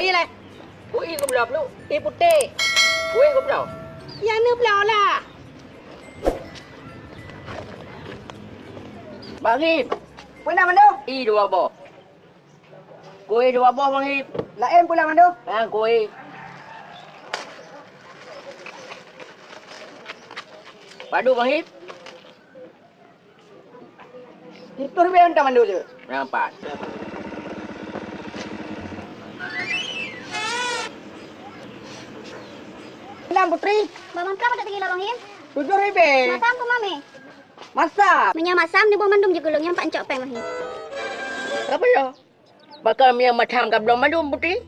Kui lah. Kui ko belah lu. Putih. Kui ko belah. Ya ni belah lah. Bang Hip. Kui nak mandu? Dua boh. Kui 2 boh Bang Hip. Lain pula mandu. Kui. Padu Bang Hip. Itu lebih entah mandu je. Nampak. Enam Putri. Bang Pram tak tinggal Bang Him. 7 lebih. Masam tu mami. Masak. Menya masam ni buah mandum je gulung yang pak encok peng Bang Him. Apa ya? Bakal mia macam ka belum madu Putri.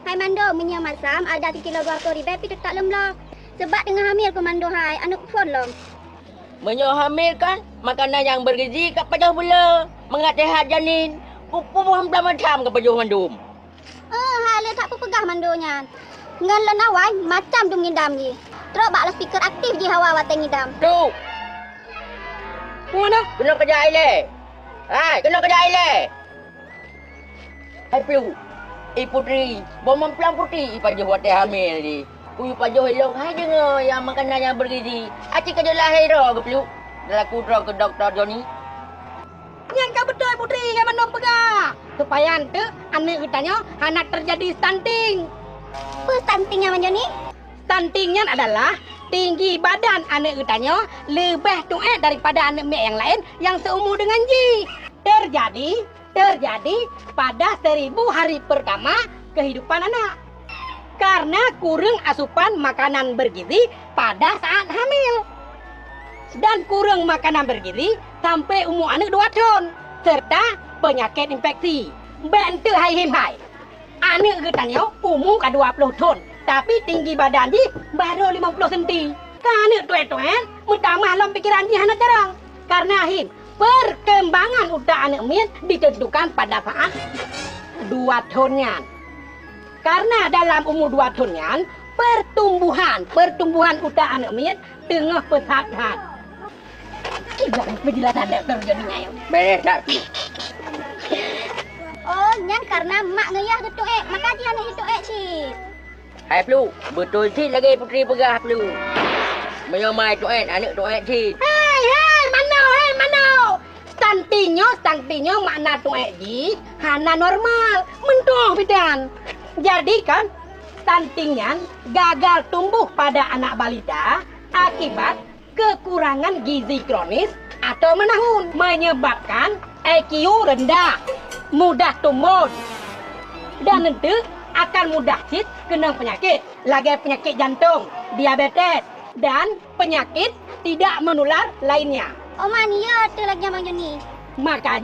Hai mando menya masam ada 3 kilo 200 ribu tapi tak lemlah. Sebab dengan hamil ko mando hai anak phone lom. Menyo hamil kan makanan yang bergizi kat pajah pula. Mengatih janin. Pupu pun belah macam ke pajuh mandum. Hal tak pegah mandonya. Ngan len awai macam dum ngidam ji. Terus baklah speaker aktif ji hawa wateng ngidam. Tu. Mana? Kena kerja ile. Kena kerja ile. Hai piu. Putri, bomam pelang putih pajuh wateh hamil ni. Kuyu pajuh elok hai dengar yang makanan yang bergizi. Acik kerja lahir ke piu. Laku draw ke doktor Johnny. Yang kau betul Putri yang mandum pegah. Supaya ente anak kitanya anak terjadi stunting. Apa stuntingnya macam ni? Stuntingnya adalah tinggi badan anak kitanya lebih tuet daripada anak mek yang lain yang seumur dengan Ji. Terjadi pada 1000 hari pertama kehidupan anak. Karena kurang asupan makanan bergizi pada saat hamil. Dan kurang makanan bergizi sampai umur anak 2 tahun. Serta penyakit infeksi. Bente hai him hai. Anak kitanya umur ke 20 tahun. Tapi tinggi badan dia baru 50 cm. Karena tuan-tuan, mutamah dalam pikiran dia anak jarang. Karena him, perkembangan utak anak min ditentukan pada saat 2 tahunnya. Karena dalam umur 2 tahunnya, pertumbuhan utak anak min tengah pesat-pesat. Gila, penjelasan dokter jadinya ya. Beres tak? Oh, nyan karena mak ngeyah gitu maka dia anak itu sih. Hai Plu, betul sih lagi Putri pegah Plu. Menyamai tuan, anak tuan sih. Hei, mana? Stuntingnya makna tuan ji, hana normal, mentuh pitan. Jadi kan, stuntingnya gagal tumbuh pada anak balita akibat kekurangan gizi kronis atau menahun menyebabkan IQ rendah, mudah tumbuh dan nanti akan mudah kena penyakit, lagi penyakit jantung, diabetes dan penyakit tidak menular lainnya. Oh mania tu lagi Bang Joni. Maka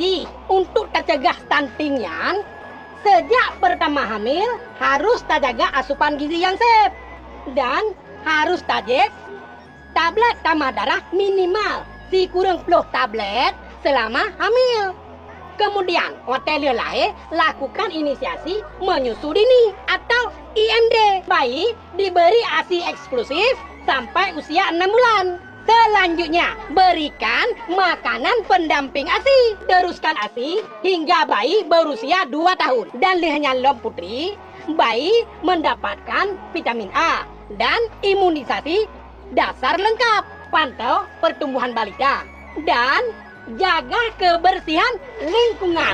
untuk tercegah stuntingnya, sejak pertama hamil harus terjaga asupan gizi yang sehat dan harus tajek tablet tambah darah minimal kurang 10 tablet selama hamil. Kemudian, hotel lain lakukan inisiasi menyusu dini atau IMD. Bayi diberi ASI eksklusif sampai usia 6 bulan. Selanjutnya, berikan makanan pendamping ASI. Teruskan ASI hingga bayi berusia 2 tahun. Dan lihatnya lom Putri, bayi mendapatkan vitamin A dan imunisasi dasar lengkap. Pantau pertumbuhan balita dan jaga kebersihan lingkungan.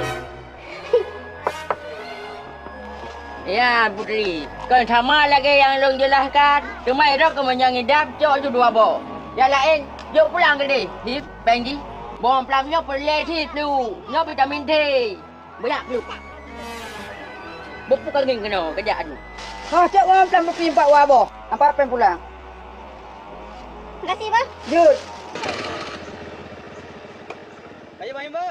Ya Putri, kan sama lagi yang long jelaskan. Cuma itu kemenjang hidap cok tu 2 boh. Yang lain, jom pulang ke ni. Hip, Benji. Bawang pelamnya perlu sih tu. Nya vitamin D. Banyak perlu. Buku kering kena kerja tu. Cak orang pelan pergi 4 wabah. Nampak apa yang pulang? Terima kasih Bang. Jut. Ayo Bang Himba.